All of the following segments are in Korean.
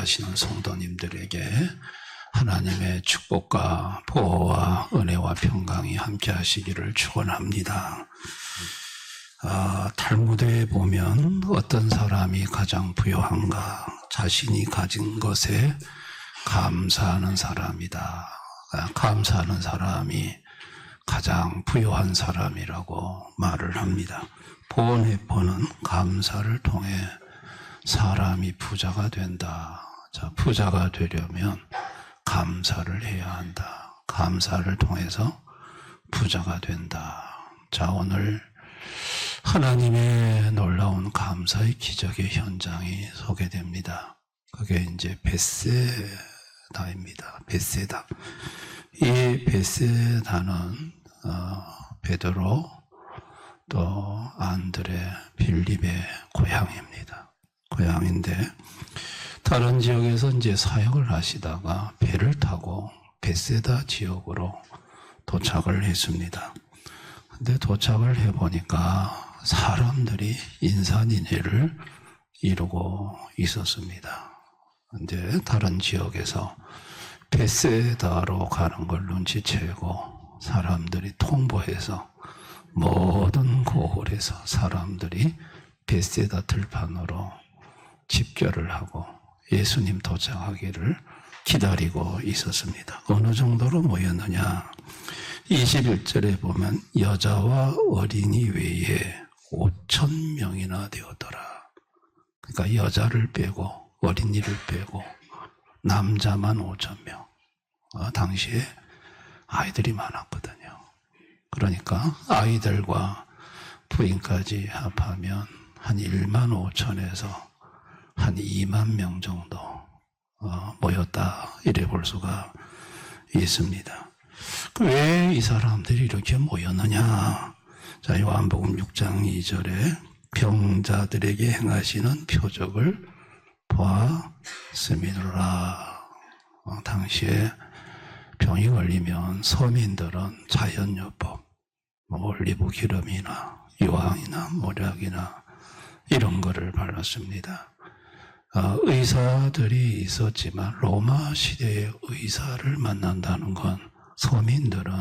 예배하시는 성도님들에게 하나님의 축복과 보호와 은혜와 평강이 함께 하시기를 축원합니다. 탈무드에 보면 어떤 사람이 가장 부유한가? 자신이 가진 것에 감사하는 사람이다. 감사하는 사람이 가장 부유한 사람이라고 말을 합니다. 보온해포는 감사를 통해 사람이 부자가 된다. 자, 부자가 되려면 감사를 해야 한다. 감사를 통해서 부자가 된다. 자, 오늘 하나님의 놀라운 감사의 기적의 현장이 소개됩니다. 그게 이제 베세다입니다. 베세다. 이 베세다는 베드로 또 안드레, 빌립의 고향인데 다른 지역에서 이제 사역을 하시다가 배를 타고 베세다 지역으로 도착을 했습니다. 근데 도착을 해보니까 사람들이 인산인해를 이루고 있었습니다. 근데 다른 지역에서 베세다로 가는 걸 눈치채고 사람들이 통보해서 모든 고을에서 사람들이 베세다 들판으로 집결을 하고 예수님 도착하기를 기다리고 있었습니다. 어느 정도로 모였느냐? 21절에 보면 여자와 어린이 외에 5,000명이나 되었더라. 그러니까 여자를 빼고 어린이를 빼고 남자만 5,000명. 당시에 아이들이 많았거든요. 그러니까 아이들과 부인까지 합하면 한 1만 5천에서 한 2만 명 정도 모였다 이래 볼 수가 있습니다. 왜 이 사람들이 이렇게 모였느냐? 자, 요한복음 6장 2절에 병자들에게 행하시는 표적을 보았음이로라. 당시에 병이 걸리면 서민들은 자연요법, 올리브 기름이나 유황이나 모략이나 이런 거를 발랐습니다. 의사들이 있었지만 로마 시대의 의사를 만난다는 건 서민들은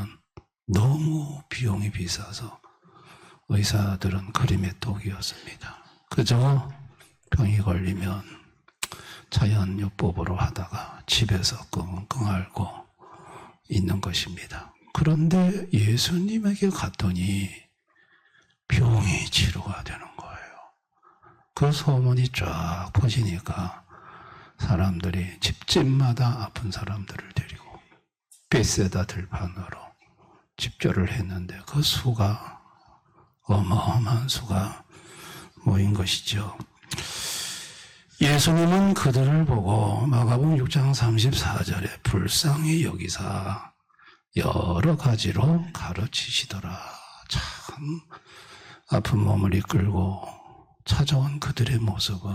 너무 비용이 비싸서 의사들은 그림의 독이었습니다. 그저 병이 걸리면 자연요법으로 하다가 집에서 끙끙 앓고 있는 것입니다. 그런데 예수님에게 갔더니 병이 치료가 되는 거예요. 그 소문이 쫙 퍼지니까 사람들이 집집마다 아픈 사람들을 데리고 베세다 들판으로 집결을 했는데 그 수가 어마어마한 수가 모인 것이죠. 예수님은 그들을 보고 마가복음 6장 34절에 불쌍히 여기사 여러 가지로 가르치시더라. 참 아픈 몸을 이끌고 찾아온 그들의 모습은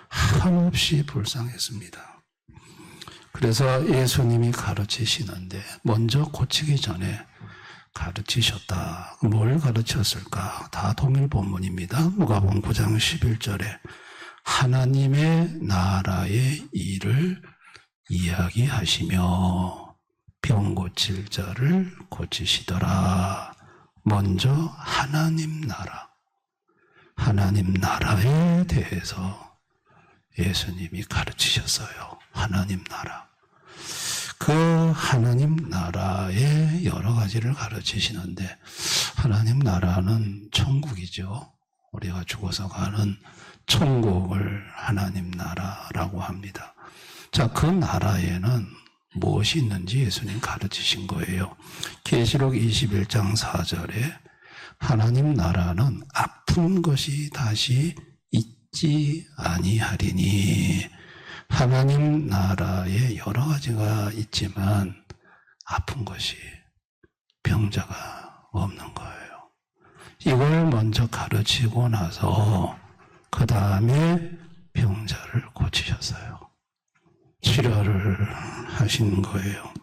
한없이 불쌍했습니다. 그래서 예수님이 가르치시는데 먼저 고치기 전에 가르치셨다. 뭘 가르쳤을까? 다 동일 본문입니다. 누가복음 9장 11절에 하나님의 나라의 일을 이야기하시며 병 고칠 자를 고치시더라. 먼저 하나님 나라에 대해서 예수님이 가르치셨어요. 하나님 나라. 그 하나님 나라의 여러 가지를 가르치시는데 하나님 나라는 천국이죠. 우리가 죽어서 가는 천국을 하나님 나라라고 합니다. 자, 그 나라에는 무엇이 있는지 예수님 가르치신 거예요. 계시록 21장 4절에 하나님 나라는 아픈 것이 다시 있지 아니하리니. 하나님 나라에 여러 가지가 있지만 아픈 것이 병자가 없는 거예요. 이걸 먼저 가르치고 나서 그 다음에 병자를 고치셨어요. 치료를 하신 거예요.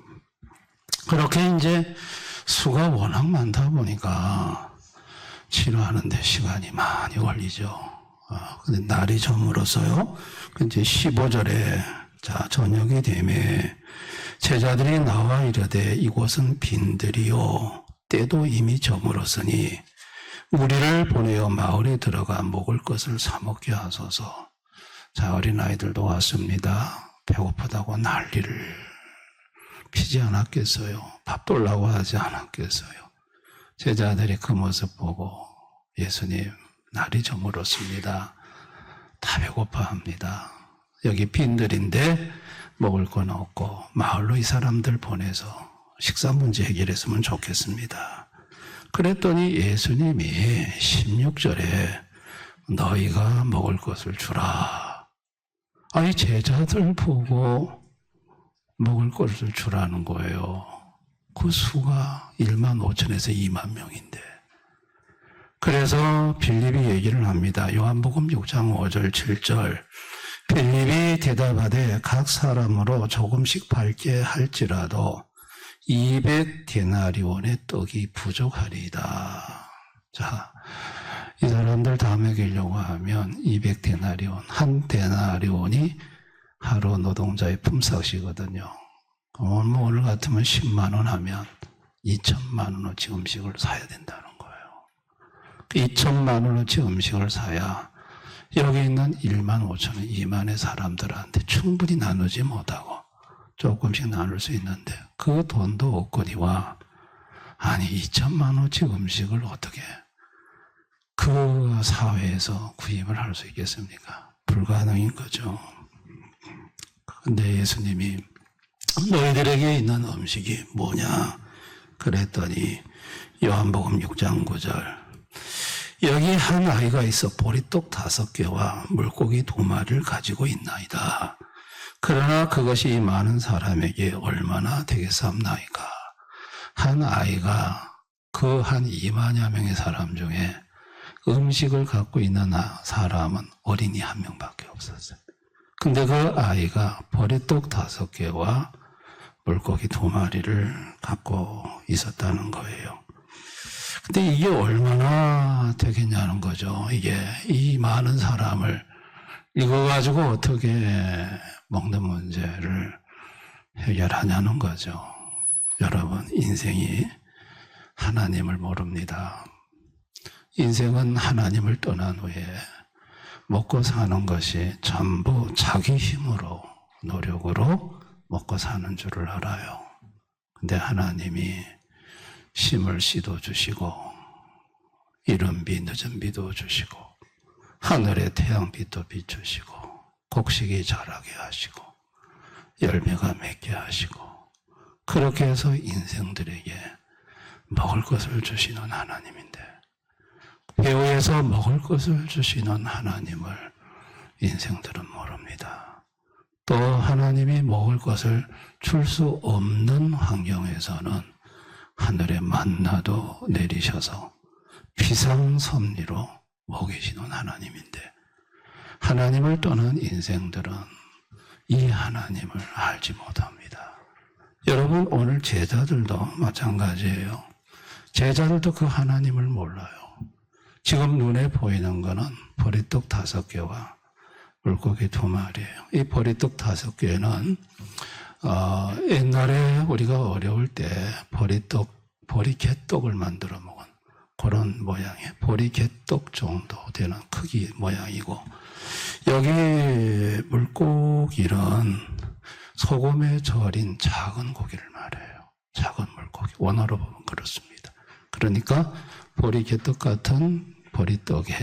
그렇게 이제 수가 워낙 많다 보니까 치료하는데 시간이 많이 걸리죠. 근데 날이 저물어서요. 이제 15절에 자 저녁이 되매 제자들이 나와 이르되 이곳은 빈들이요 때도 이미 저물었으니 우리를 보내어 마을에 들어가 먹을 것을 사 먹게 하소서. 자 어린아이들도 왔습니다. 배고프다고 난리를 피지 않았겠어요. 밥 돌라고 하지 않았겠어요. 제자들이 그 모습 보고 예수님 날이 저물었습니다. 다 배고파합니다. 여기 빈들인데 먹을 건 없고 마을로 이 사람들 보내서 식사 문제 해결했으면 좋겠습니다. 그랬더니 예수님이 16절에 너희가 먹을 것을 주라. 아니 제자들 보고 먹을 것을 주라는 거예요. 그 수가 1만 5천에서 2만 명인데. 그래서 빌립이 얘기를 합니다. 요한복음 6장 5절 7절 빌립이 대답하되 각 사람으로 조금씩 팔게 할지라도 200데나리온의 떡이 부족하리이다. 자, 이 사람들 다 먹이려고 하면 200데나리온, 한 데나리온이 하루 노동자의 품삯이거든요. 오늘 같으면 10만 원 하면 2천만 원어치 음식을 사야 된다는 거예요. 2천만 원어치 음식을 사야 여기 있는 1만 5천원, 2만의 사람들한테 충분히 나누지 못하고 조금씩 나눌 수 있는데 그 돈도 없거니와 아니 2천만 원어치 음식을 어떻게 그 사회에서 구입을 할 수 있겠습니까? 불가능인 거죠. 근데 예수님이 너희들에게 있는 음식이 뭐냐? 그랬더니 요한복음 6장 9절 여기 한 아이가 있어 보리떡 5개와 물고기 2마리를 가지고 있나이다. 그러나 그것이 이 많은 사람에게 얼마나 되겠사옵나이까? 한 아이가 그 한 2만여 명의 사람 중에 음식을 갖고 있는 사람은 어린이 1명밖에 없었어요. 근데 그 아이가 보리떡 5개와 물고기 2마리를 갖고 있었다는 거예요. 근데 이게 얼마나 되겠냐는 거죠. 이게 이 많은 사람을 이거 가지고 어떻게 먹는 문제를 해결하냐는 거죠. 여러분, 인생이 하나님을 모릅니다. 인생은 하나님을 떠난 후에 먹고 사는 것이 전부 자기 힘으로 노력으로 먹고 사는 줄을 알아요. 근데 하나님이 심을 씨도 주시고 이른 비 늦은 비도 주시고 하늘의 태양빛도 비추시고 곡식이 자라게 하시고 열매가 맺게 하시고 그렇게 해서 인생들에게 먹을 것을 주시는 하나님인데 배후에서 먹을 것을 주시는 하나님을 인생들은 모릅니다. 또 하나님이 먹을 것을 줄 수 없는 환경에서는 하늘의 만나도 내리셔서 비상섭리로 먹이시는 하나님인데 하나님을 떠난 인생들은 이 하나님을 알지 못합니다. 여러분 오늘 제자들도 마찬가지예요. 제자들도 그 하나님을 몰라요. 지금 눈에 보이는 거는 보리떡 5개와 물고기 2마리예요. 이 보리떡 5개는 옛날에 우리가 어려울 때 보리개떡을 만들어 먹은 그런 모양의 보리개떡 정도 되는 크기 모양이고 여기 물고기는 소금에 절인 작은 고기를 말해요. 작은 물고기. 원어로 보면 그렇습니다. 그러니까 보리개떡 같은 보리떡에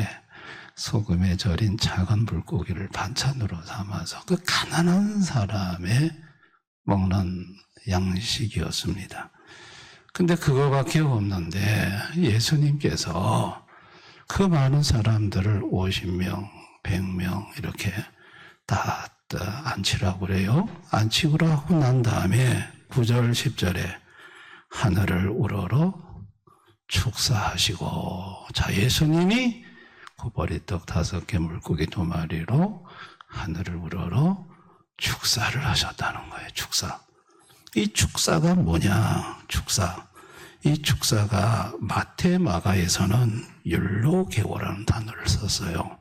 소금에 절인 작은 물고기를 반찬으로 삼아서 그 가난한 사람의 먹는 양식이었습니다. 근데 그거밖에 없는데 예수님께서 그 많은 사람들을 50명, 100명 이렇게 다 앉히라고 그래요. 앉히고 하고 난 다음에 9절, 10절에 하늘을 우러러 축사하시고 자 예수님이 그 보리떡 5개 물고기 2마리로 하늘을 우러러 축사를 하셨다는 거예요. 축사. 이 축사가 뭐냐? 축사. 이 축사가 마태 마가에서는 율로게오라는 단어를 썼어요.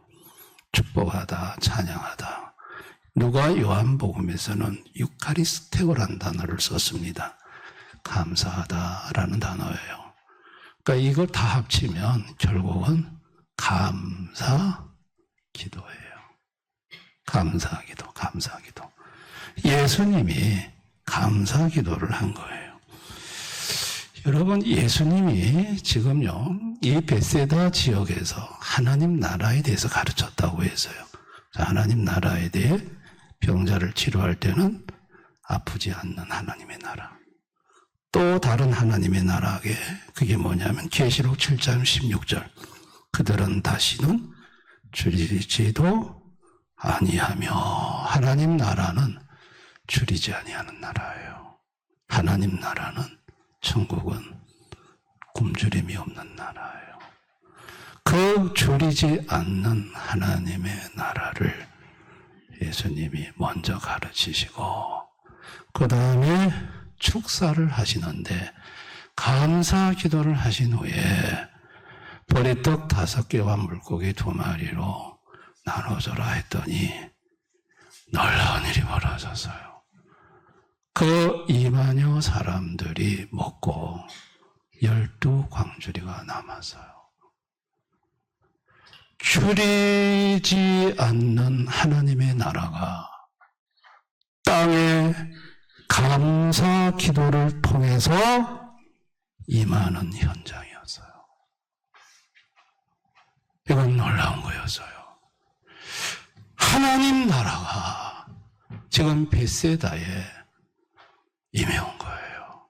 축복하다, 찬양하다. 누가 요한복음에서는 유카리스테오라는 단어를 썼습니다. 감사하다라는 단어예요. 그러니까 이걸 다 합치면 결국은 감사 기도예요. 감사 기도, 감사 기도. 예수님이 감사 기도를 한 거예요. 여러분, 예수님이 지금요, 이 벳세다 지역에서 하나님 나라에 대해서 가르쳤다고 했어요. 하나님 나라에 대해 병자를 치료할 때는 아프지 않는 하나님의 나라. 또 다른 하나님의 나라에 그게 뭐냐면 계시록 7장 16절. 그들은 다시는 줄이지도 아니하며, 하나님 나라는 줄이지 아니하는 나라예요. 하나님 나라는, 천국은 굶주림이 없는 나라예요. 그 줄이지 않는 하나님의 나라를 예수님이 먼저 가르치시고 그 다음에 축사를 하시는데, 감사 기도를 하신 후에 보리떡 5개와 물고기 2마리로 나눠줘라 했더니 놀라운 일이 벌어졌어요. 그 2만여 사람들이 먹고 12광주리가 남았어요. 줄이지 않는 하나님의 나라가 땅에 감사 기도를 통해서 임하는 현장이었어요. 이건 놀라운 거였어요. 하나님 나라가 지금 벳세다에 임해온 거예요.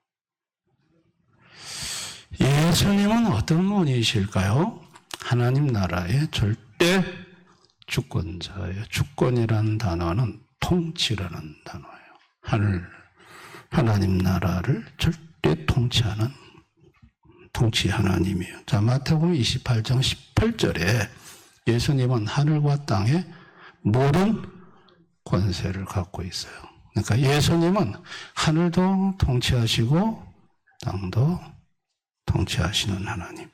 예수님은 어떤 분이실까요? 하나님 나라의 절대 주권자예요. 주권이라는 단어는 통치라는 단어예요. 하나님 나라를 절대 통치하는 통치 하나님이에요. 자, 마태복음 28장 18절에 예수님은 하늘과 땅의 모든 권세를 갖고 있어요. 그러니까 예수님은 하늘도 통치하시고 땅도 통치하시는 하나님.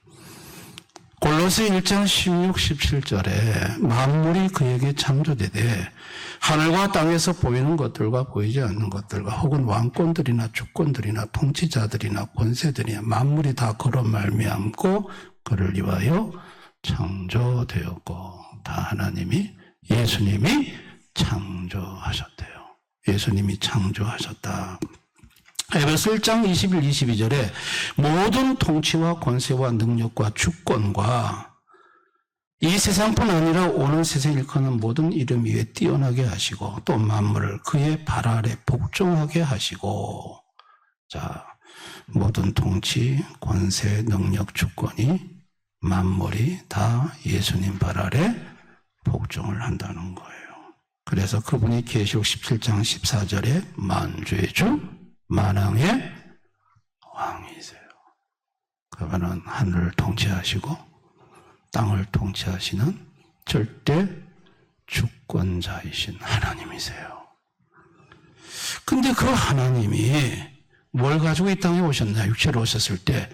골로새 1장 16, 17절에 만물이 그에게 창조되되 하늘과 땅에서 보이는 것들과 보이지 않는 것들과 혹은 왕권들이나 주권들이나 통치자들이나 권세들이나 만물이 다 그로 말미암고 그를 위하여 창조되었고, 다 하나님이, 예수님이 창조하셨대요. 예수님이 창조하셨다. 에베소 1장 21, 22절에 모든 통치와 권세와 능력과 주권과 이 세상뿐 아니라 오는 세상에 일컫는 모든 이름 위에 뛰어나게 하시고 또 만물을 그의 발 아래 복종하게 하시고, 자, 모든 통치, 권세, 능력, 주권이, 만물이 다 예수님 발 아래 복종을 한다는 거예요. 그래서 그분이 계시록 17장 14절에 만주의 주, 만왕의 왕이세요. 그분은 하늘을 통치하시고 땅을 통치하시는 절대 주권자이신 하나님이세요. 근데 그 하나님이 뭘 가지고 이 땅에 오셨나? 육체로 오셨을 때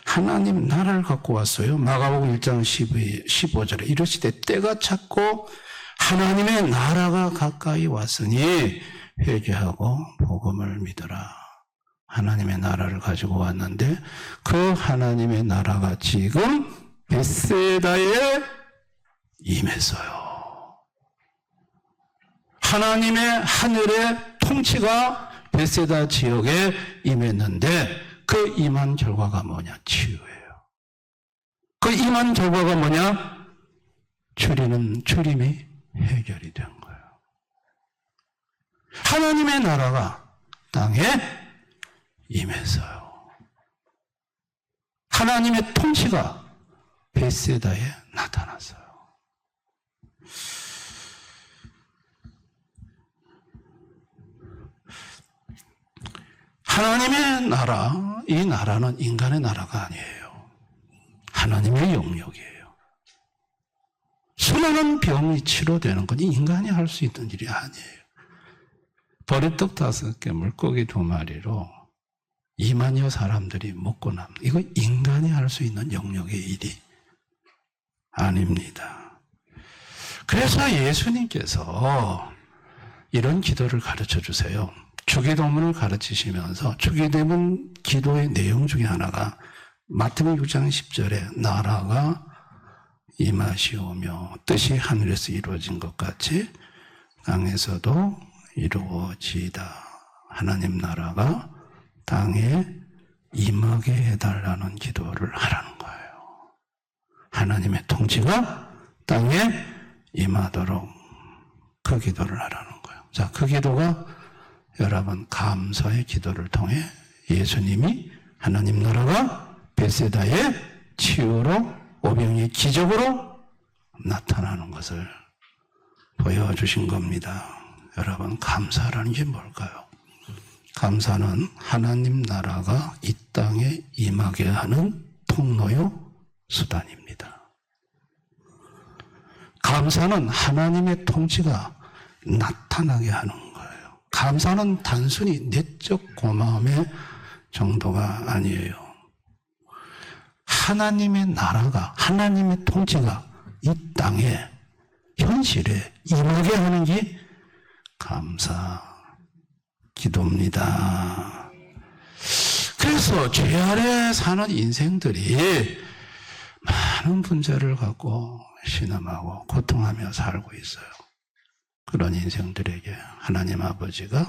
하나님 나라를 갖고 왔어요. 마가복음 1장 15절에 이르시되 때가 찼고 하나님의 나라가 가까이 왔으니 회개하고 복음을 믿으라. 하나님의 나라를 가지고 왔는데 그 하나님의 나라가 지금 벳세다에 임했어요. 하나님의 하늘의 통치가 벳세다 지역에 임했는데 그 임한 결과가 뭐냐? 치유예요. 그 임한 결과가 뭐냐? 주림이 해결이 된 거예요. 하나님의 나라가 땅에 임했어요. 하나님의 통치가 벳세다에 나타났어요. 하나님의 나라, 이 나라는 인간의 나라가 아니에요. 하나님의 영역이에요. 수많은 병이 치료되는 건 인간이 할 수 있는 일이 아니에요. 보리떡 5개, 물고기 2마리로 2만여 사람들이 먹고 남는, 이거 인간이 할 수 있는 영역의 일이 아닙니다. 그래서 예수님께서 이런 기도를 가르쳐 주세요. 주기도문을 가르치시면서 주기도문 기도의 내용 중에 하나가 마태복음 6장 10절에 나라가 임하시오며 뜻이 하늘에서 이루어진 것 같이 땅에서도 이루어지이다. 하나님 나라가 땅에 임하게 해달라는 기도를 하라는 거예요. 하나님의 통치가 땅에 임하도록 그 기도를 하라는 거예요. 자, 그 기도가 여러분 감사의 기도를 통해 예수님이 하나님 나라가 벳세다의 치유로 오병이의 기적으로 나타나는 것을 보여주신 겁니다. 여러분 감사라는 게 뭘까요? 감사는 하나님 나라가 이 땅에 임하게 하는 통로요 수단입니다. 감사는 하나님의 통치가 나타나게 하는 거예요. 감사는 단순히 내적 고마움의 정도가 아니에요. 하나님의 나라가, 하나님의 통치가 이 땅에 현실에 임하게 하는 게 감사 기도입니다. 그래서 죄 아래 사는 인생들이 많은 문제를 갖고 신음하고 고통하며 살고 있어요. 그런 인생들에게 하나님 아버지가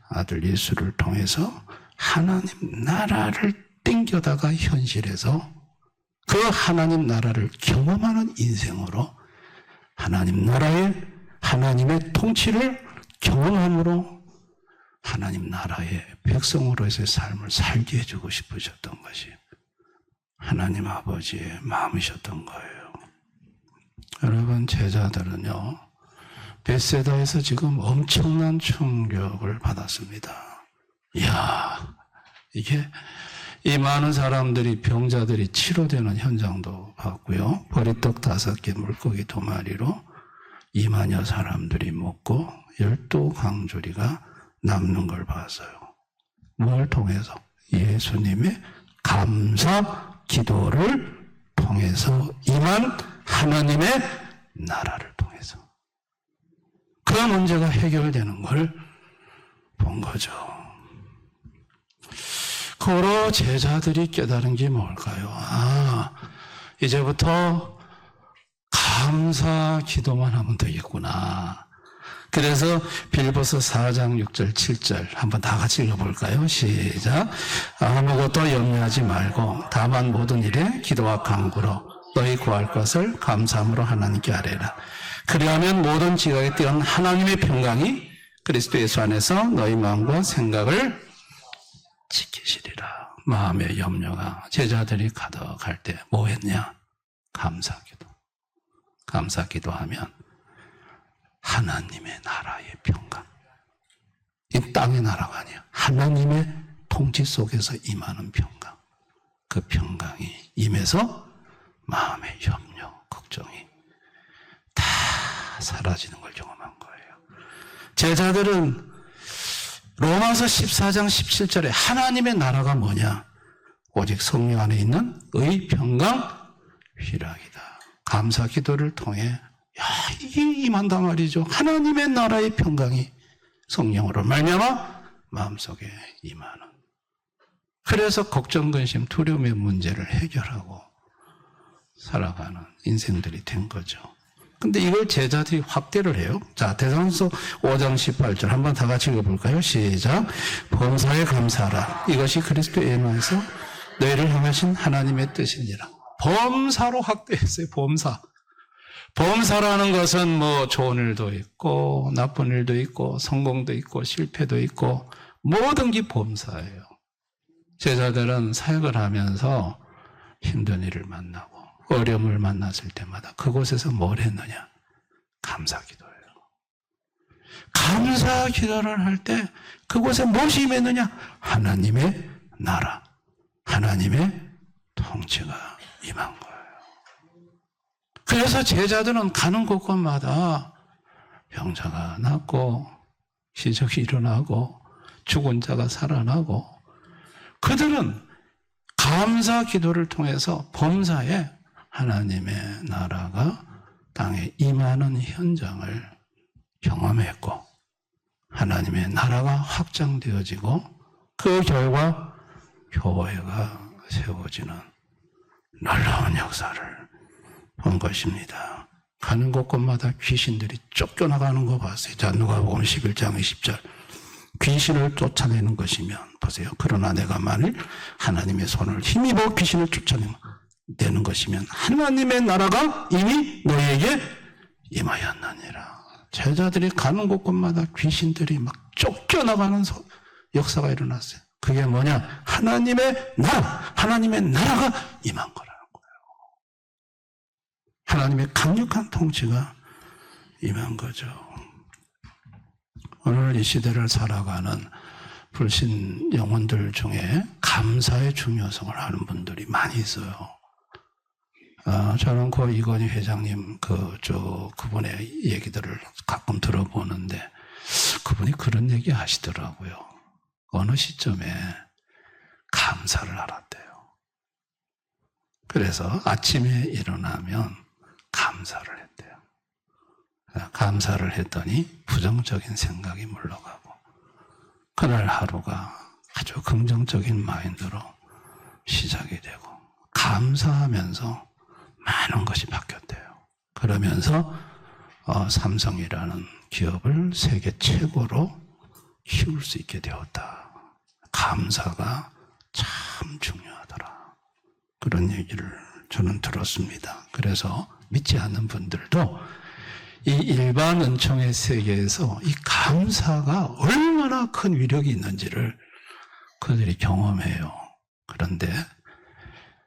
아들 예수를 통해서 하나님 나라를 땡겨다가 현실에서 그 하나님 나라를 경험하는 인생으로 하나님 나라의 하나님의 통치를 경험함으로 하나님 나라의 백성으로서의 삶을 살게 해주고 싶으셨던 것이 하나님 아버지의 마음이셨던 거예요. 여러분 제자들은요 벳세다에서 지금 엄청난 충격을 받았습니다. 이야, 이게 이 많은 사람들이 병자들이 치료되는 현장도 봤고요. 보리떡 5개 물고기 2마리로 2만여 사람들이 먹고 12강조리가 남는 걸 봤어요. 뭘 통해서? 예수님의 감사 기도를 통해서 임한 하나님의 나라를 통해서 그 문제가 해결되는 걸 본 거죠. 그로 제자들이 깨달은 게 뭘까요? 아, 이제부터 감사 기도만 하면 되겠구나. 그래서 빌보서 4장 6절 7절 한번 다 같이 읽어볼까요? 시작. 아무것도 염려하지 말고 다만 모든 일에 기도와 간구로 너희 구할 것을 감사함으로 하나님께 아뢰라. 그리하면 모든 지각에 뛰어난 하나님의 평강이 그리스도 예수 안에서 너희 마음과 생각을 지키시리라. 마음의 염려가 제자들이 가득할 때 뭐 했냐? 감사기도. 감사기도하면 하나님의 나라의 평강. 이 땅의 나라가 아니야. 하나님의 통치 속에서 임하는 평강. 그 평강이 임해서 마음의 염려, 걱정이 다 사라지는 걸 경험한 거예요. 제자들은 로마서 14장 17절에 하나님의 나라가 뭐냐? 오직 성령 안에 있는 의, 평강, 희락이다. 감사 기도를 통해 이게 임한단 말이죠. 하나님의 나라의 평강이 성령으로 말미암아 마음속에 임하는. 그래서 걱정, 근심, 두려움의 문제를 해결하고 살아가는 인생들이 된 거죠. 근데 이걸 제자들이 확대를 해요. 자, 대사전서 5장 18절 한번 다 같이 읽어볼까요? 시작. 범사에 감사하라. 이것이 그리스도의 은혜에서 너희를 향하신 하나님의 뜻이니라. 범사로 확대했어요. 범사. 범사라는 것은 뭐 좋은 일도 있고 나쁜 일도 있고 성공도 있고 실패도 있고 모든 게 범사예요. 제자들은 사역을 하면서 힘든 일을 만나고 어려움을 만났을 때마다 그곳에서 뭘 했느냐? 감사 기도예요. 감사 기도를 할 때 그곳에 무엇이 임했느냐? 하나님의 나라, 하나님의 통치가 임한 거예요. 그래서 제자들은 가는 곳곳마다 병자가 낫고 기적이 일어나고 죽은 자가 살아나고 그들은 감사 기도를 통해서 범사에 하나님의 나라가 땅에 임하는 현장을 경험했고 하나님의 나라가 확장되어지고 그 결과 교회가 세워지는 놀라운 역사를 본 것입니다. 가는 곳곳마다 귀신들이 쫓겨나가는 거 봤어요. 자, 누가복음 11장 20절. 귀신을 쫓아내는 것이면 보세요. 그러나 내가 만일 하나님의 손을 힘입어 귀신을 쫓아내는 것이면 하나님의 나라가 이미 너희에게 임하였느니라. 제자들이 가는 곳곳마다 귀신들이 막 쫓겨나가는 역사가 일어났어요. 그게 뭐냐? 하나님의 나라가 임한 거라는 거예요. 하나님의 강력한 통치가 임한 거죠. 오늘 이 시대를 살아가는 불신 영혼들 중에 감사의 중요성을 아는 분들이 많이 있어요. 저는 그 이건희 회장님 그분의 얘기들을 가끔 들어보는데 그분이 그런 얘기 하시더라고요. 어느 시점에 감사를 알았대요. 그래서 아침에 일어나면 감사를 했대요. 감사를 했더니 부정적인 생각이 물러가고 그날 하루가 아주 긍정적인 마인드로 시작이 되고 감사하면서 많은 것이 바뀌었대요. 그러면서 삼성이라는 기업을 세계 최고로 키울 수 있게 되었다. 감사가 참 중요하더라. 그런 얘기를 저는 들었습니다. 그래서 믿지 않는 분들도 이 일반 은총의 세계에서 이 감사가 얼마나 큰 위력이 있는지를 그들이 경험해요. 그런데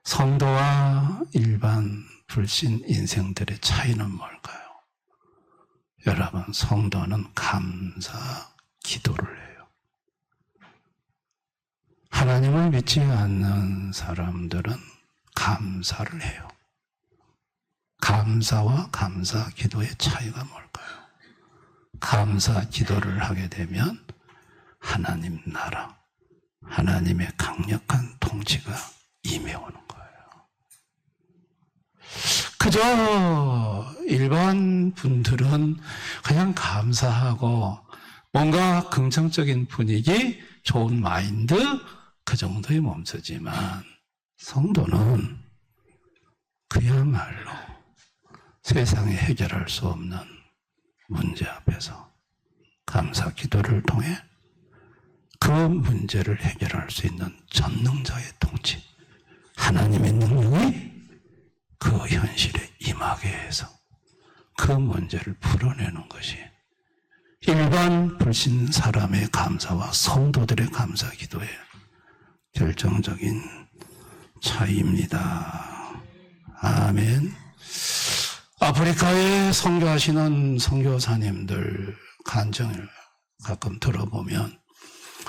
성도와 일반 불신 인생들의 차이는 뭘까요? 여러분, 성도는 감사 기도를 해요. 하나님을 믿지 않는 사람들은 감사를 해요. 감사와 감사 기도의 차이가 뭘까요? 감사 기도를 하게 되면 하나님 나라, 하나님의 강력한 통치가 임해오는 거예요. 그저 일반 분들은 그냥 감사하고 뭔가 긍정적인 분위기, 좋은 마인드 그 정도에 멈추지만 성도는 그야말로 세상에 해결할 수 없는 문제 앞에서 감사 기도를 통해 그 문제를 해결할 수 있는 전능자의 통치, 하나님의 능력이 그 현실에 임하게 해서 그 문제를 풀어내는 것이 일반 불신 사람의 감사와 성도들의 감사 기도의 결정적인 차이입니다. 아멘. 아프리카에 선교하시는 선교사님들 간증을 가끔 들어보면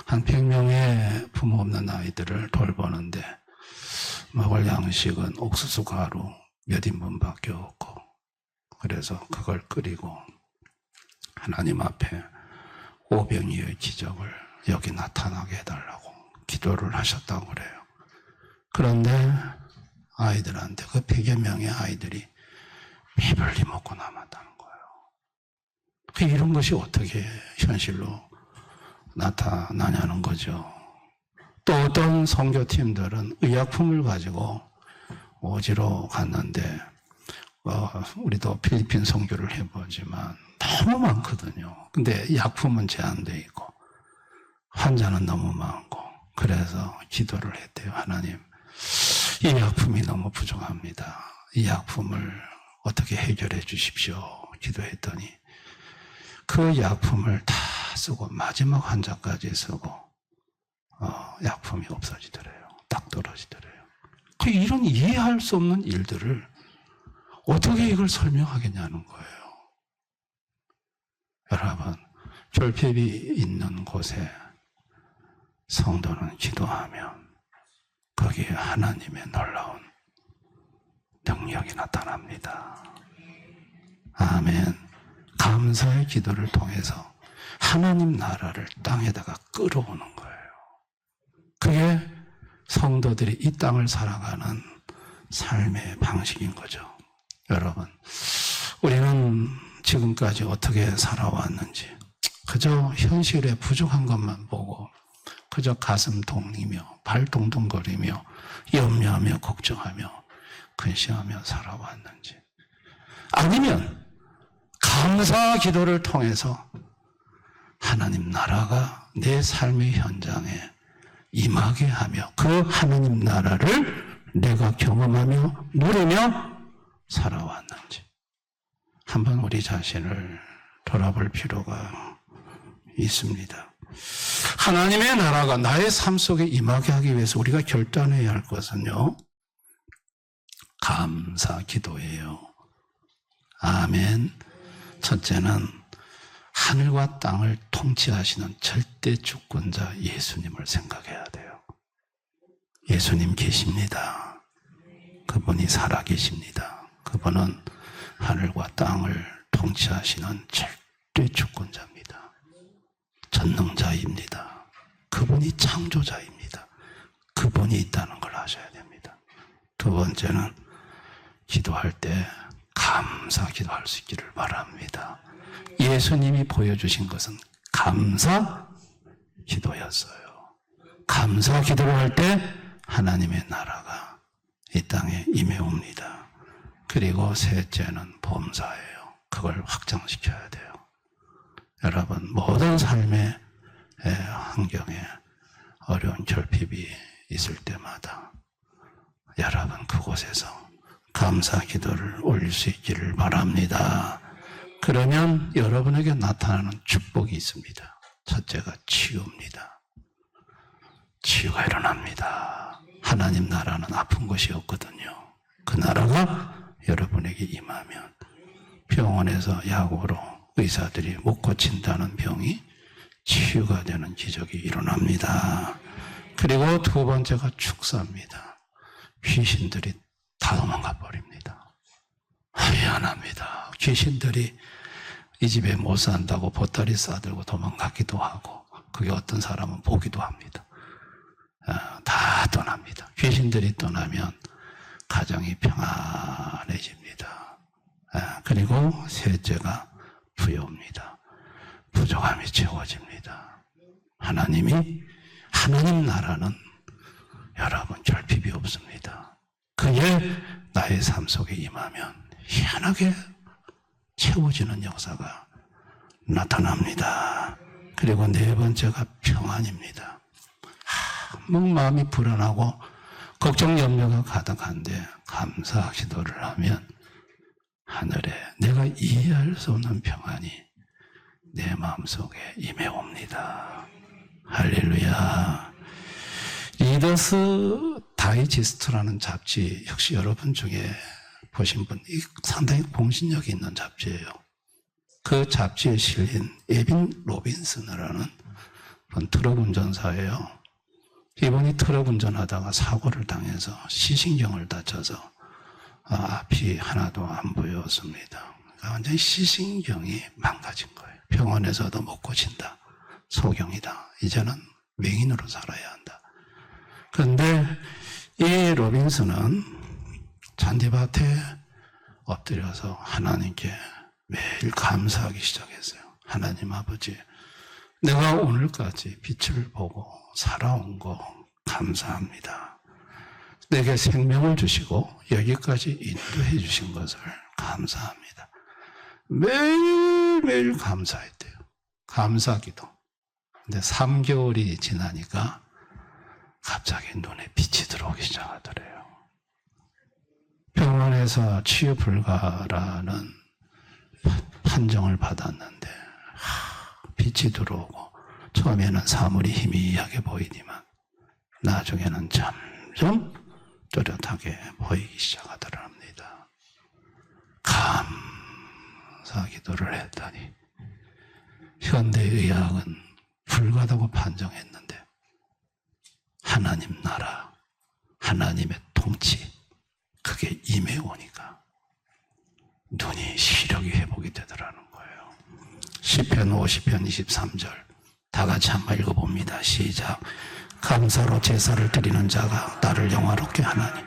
한 100명의 부모 없는 아이들을 돌보는데 먹을 양식은 옥수수 가루 몇 인분밖에 없고 그래서 그걸 끓이고 하나님 앞에 오병이의 기적을 여기 나타나게 해달라고 기도를 하셨다고 그래요. 그런데 아이들한테 그 100여 명의 아이들이 배불리 먹고 남았다는 거예요. 이런 것이 어떻게 현실로 나타나냐는 거죠. 또 어떤 선교팀들은 의약품을 가지고 오지로 갔는데 우리도 필리핀 선교를 해보지만 너무 많거든요. 근데 약품은 제한되어 있고 환자는 너무 많고 그래서 기도를 했대요. 하나님, 이 약품이 너무 부족합니다. 이 약품을 어떻게 해결해 주십시오. 기도했더니 그 약품을 다 쓰고 마지막 환자까지 쓰고 약품이 없어지더래요. 딱 떨어지더래요. 이런 이해할 수 없는 일들을 어떻게 이걸 설명하겠냐는 거예요. 여러분, 결핍이 있는 곳에 성도는 기도하면 거기에 하나님의 놀라운 능력이 나타납니다. 아멘. 감사의 기도를 통해서 하나님 나라를 땅에다가 끌어오는 거예요. 그게 성도들이 이 땅을 살아가는 삶의 방식인 거죠. 여러분, 우리는 지금까지 어떻게 살아왔는지 그저 현실에 부족한 것만 보고 그저 가슴 동이며 발 동동거리며 염려하며 걱정하며 근심하며 살아왔는지, 아니면 감사 기도를 통해서 하나님 나라가 내 삶의 현장에 임하게 하며 그 하나님 나라를 내가 경험하며 누리며 살아왔는지 한번 우리 자신을 돌아볼 필요가 있습니다. 하나님의 나라가 나의 삶 속에 임하게 하기 위해서 우리가 결단해야 할 것은요, 감사 기도예요. 아멘. 첫째는 하늘과 땅을 통치하시는 절대 주권자 예수님을 생각해야 돼요. 예수님 계십니다. 그분이 살아계십니다. 그분은 하늘과 땅을 통치하시는 절대 주권자입니다. 전능자입니다. 그분이 창조자입니다. 그분이 있다는 걸 아셔야 됩니다. 두 번째는 기도할 때 감사 기도할 수 있기를 바랍니다. 예수님이 보여주신 것은 감사 기도였어요. 감사 기도를 할 때 하나님의 나라가 이 땅에 임해옵니다. 그리고 셋째는 범사예요. 그걸 확장시켜야 돼요. 여러분, 모든 삶의 환경에 어려운 결핍이 있을 때마다 여러분 그곳에서 감사 기도를 올릴 수 있기를 바랍니다. 그러면 여러분에게 나타나는 축복이 있습니다. 첫째가 치유입니다. 치유가 일어납니다. 하나님 나라는 아픈 것이 없거든요. 그 나라가 여러분에게 임하면 병원에서 약으로 의사들이 못 고친다는 병이 치유가 되는 기적이 일어납니다. 그리고 두 번째가 축사입니다. 귀신들이 다 도망가 버립니다. 미안합니다. 귀신들이 이 집에 못 산다고 보따리 싸들고 도망가기도 하고, 그게 어떤 사람은 보기도 합니다. 다 떠납니다. 귀신들이 떠나면 가정이 평안해집니다. 그리고 셋째가 부여입니다. 부족함이 채워집니다. 하나님 나라는 여러분 결핍이 없습니다. 그게 나의 삶 속에 임하면 희한하게 채워지는 역사가 나타납니다. 그리고 네 번째가 평안입니다. 마음이 불안하고 걱정 염려가 가득한데 감사 기도를 하면 하늘에 내가 이해할 수 없는 평안이 내 마음속에 임해옵니다. 할렐루야. 리더스 다이지스트라는 잡지, 역시 여러분 중에 보신 분 상당히 공신력이 있는 잡지예요. 그 잡지에 실린 에빈 로빈슨이라는 분, 트럭 운전사예요. 이분이 트럭 운전하다가 사고를 당해서 시신경을 다쳐서 앞이 하나도 안 보였습니다. 그러니까 완전히 시신경이 망가진 거예요. 병원에서도 못 고친다. 소경이다. 이제는 맹인으로 살아야 한다. 그런데 이 로빈슨은 잔디밭에 엎드려서 하나님께 매일 감사하기 시작했어요. 하나님 아버지, 내가 오늘까지 빛을 보고 살아온 거 감사합니다. 내게 생명을 주시고 여기까지 인도해 주신 것을 감사합니다. 매일매일 감사했대요. 감사기도. 근데 3개월이 지나니까 갑자기 눈에 빛이 들어오기 시작하더래요. 병원에서 치유 불가라는 판정을 받았는데 빛이 들어오고, 처음에는 사물이 희미하게 보이지만 나중에는 점점 또렷하게 보이기 시작하더랍니다. 감사 기도를 했더니 현대의학은 불가다고 판정했는데 하나님 나라, 하나님의 통치, 그게 임해오니까 눈이 시력이 회복이 되더라는 거예요. 시편 50편 23절 다 같이 한번 읽어봅니다. 시작. 감사로 제사를 드리는 자가 나를 영화롭게 하나니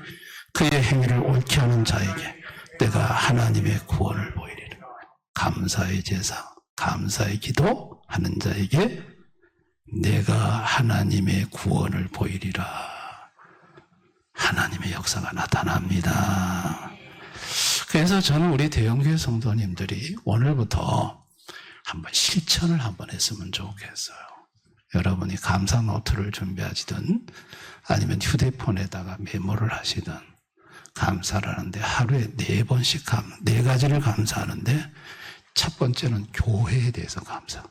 그의 행위를 옳게 하는 자에게 내가 하나님의 구원을 보이리라. 감사의 제사, 감사의 기도 하는 자에게 내가 하나님의 구원을 보이리라. 하나님의 역사가 나타납니다. 그래서 저는 우리 대형교회 성도님들이 오늘부터 한번 실천을 한번 했으면 좋겠어요. 여러분이 감사 노트를 준비하시든 아니면 휴대폰에다가 메모를 하시든 감사를 하는데 하루에 4번씩 4가지를 감사하는데 첫 번째는 교회에 대해서 감사.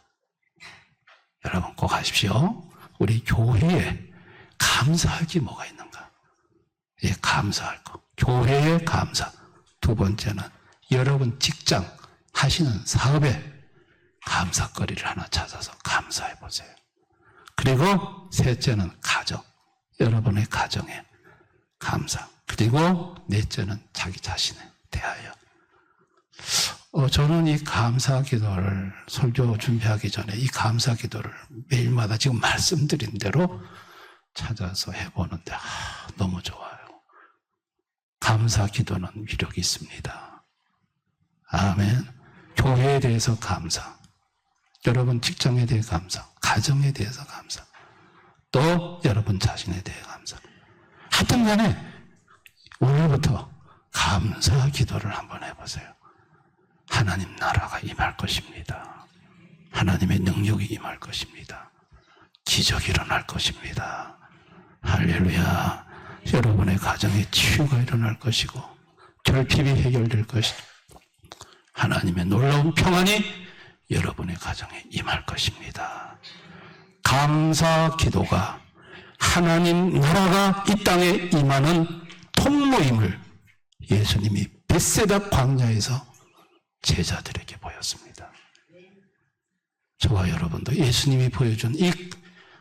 여러분 꼭 하십시오. 우리 교회에 감사할 게 뭐가 있는가? 예, 감사할 거. 교회에 감사. 두 번째는 여러분 직장 하시는 사업에 감사거리를 하나 찾아서 감사해 보세요. 그리고 셋째는 가정. 여러분의 가정에 감사. 그리고 넷째는 자기 자신에 대하여. 저는 이 감사 기도를 설교 준비하기 전에 이 감사 기도를 매일마다 지금 말씀드린 대로 찾아서 해보는데 너무 좋아요. 감사 기도는 위력이 있습니다. 아멘. 교회에 대해서 감사. 여러분 직장에 대해 감사. 가정에 대해서 감사. 또 여러분 자신에 대해 감사. 하여튼 간에 오늘부터 감사 기도를 한번 해보세요. 하나님 나라가 임할 것입니다. 하나님의 능력이 임할 것입니다. 기적이 일어날 것입니다. 할렐루야. 여러분의 가정에 치유가 일어날 것이고 결핍이 해결될 것이고 하나님의 놀라운 평안이 여러분의 가정에 임할 것입니다. 감사 기도가 하나님 나라가 이 땅에 임하는 통로임을 예수님이 벳세다 광야에서 제자들에게 보였습니다. 저와 여러분도 예수님이 보여준 이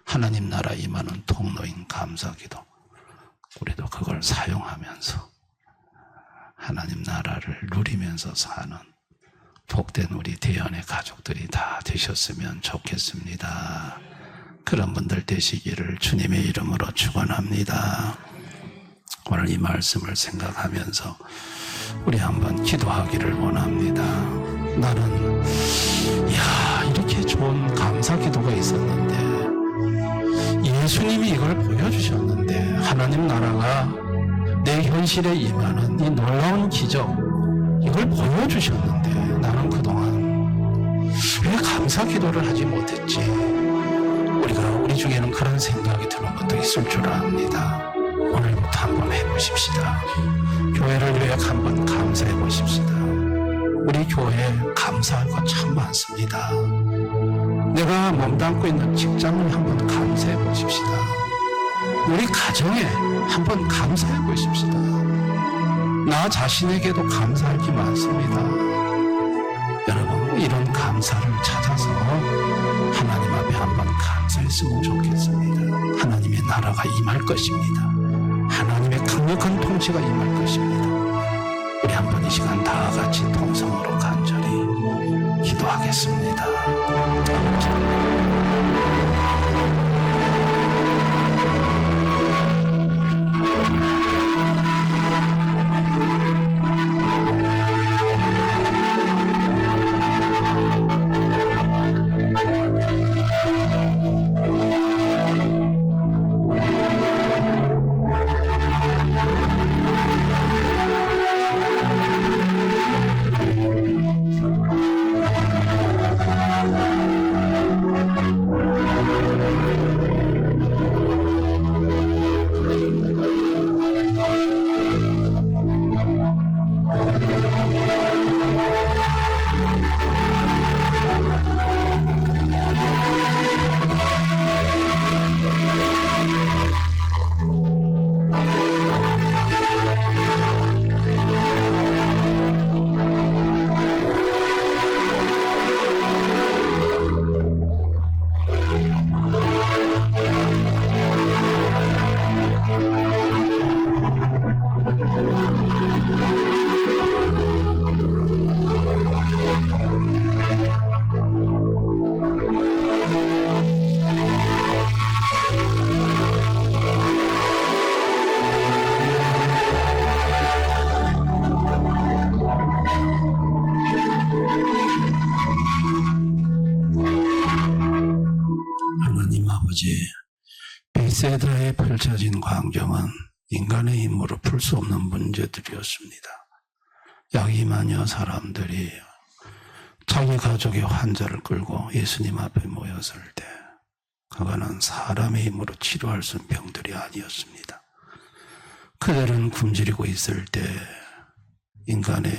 하나님 나라 임하는 통로인 감사기도 우리도 그걸 사용하면서 하나님 나라를 누리면서 사는 복된 우리 대연의 가족들이 다 되셨으면 좋겠습니다. 그런 분들 되시기를 주님의 이름으로 축원합니다. 오늘 이 말씀을 생각하면서 우리 한번 기도하기를 원합니다. 나는 이렇게 좋은 감사 기도가 있었는데 예수님이 이걸 보여주셨는데 하나님 나라가 내 현실에 임하는 이 놀라운 기적 이걸 보여주셨는데 나는 그동안 왜 감사 기도를 하지 못했지? 우리 중에는 그런 생각이 드는 것도 있을 줄 압니다. 오늘부터 한번 해보십시다. 교회를 위해 한번 감사해 보십시다. 우리 교회에 감사할 것 참 많습니다. 내가 몸담고 있는 직장을 한번 감사해 보십시다. 우리 가정에 한번 감사해 보십시다. 나 자신에게도 감사할 게 많습니다. 여러분 이런 감사를 찾아서 하나님 앞에 한번 감사했으면 좋겠습니다. 하나님의 나라가 임할 것입니다. 하나님의 강력한 통치가 임할 것입니다. 우리 한번 이 시간 다 같이 통성으로 간절히 기도하겠습니다. 아버지, 베세다에 펼쳐진 광경은 인간의 힘으로 풀 수 없는 문제들이었습니다. 약 2만여 사람들이 자기 가족의 환자를 끌고 예수님 앞에 모였을 때 그거는 사람의 힘으로 치료할 수 있는 병들이 아니었습니다. 그들은 굶주리고 있을 때 인간의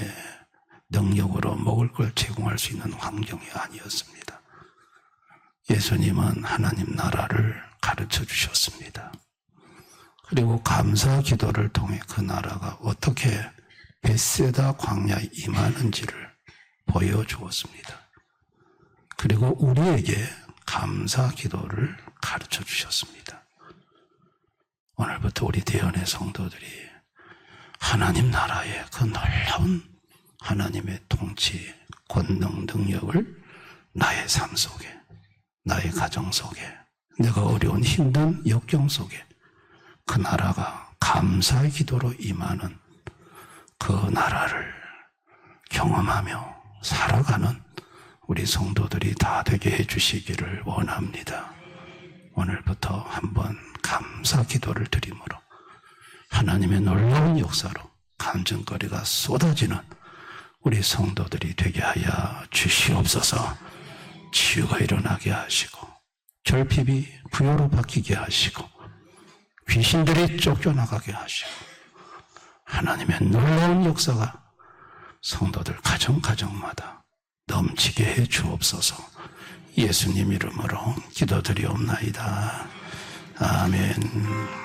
능력으로 먹을 걸 제공할 수 있는 환경이 아니었습니다. 예수님은 하나님 나라를 가르쳐 주셨습니다. 그리고 감사 기도를 통해 그 나라가 어떻게 베세다 광야에 임하는지를 보여주었습니다. 그리고 우리에게 감사 기도를 가르쳐 주셨습니다. 오늘부터 우리 대연의 성도들이 하나님 나라의 그 놀라운 하나님의 통치, 권능, 능력을 나의 삶 속에, 나의 가정 속에, 내가 어려운 힘든 역경 속에 그 나라가 감사의 기도로 임하는 그 나라를 경험하며 살아가는 우리 성도들이 다 되게 해주시기를 원합니다. 오늘부터 한번 감사 기도를 드림으로 하나님의 놀라운 역사로 간증거리가 쏟아지는 우리 성도들이 되게 하여 주시옵소서. 치유가 일어나게 하시고 결핍이 부여로 바뀌게 하시고 귀신들이 쫓겨나가게 하시고 하나님의 놀라운 역사가 성도들 가정마다 넘치게 해 주옵소서. 예수님 이름으로 기도드리옵나이다. 아멘.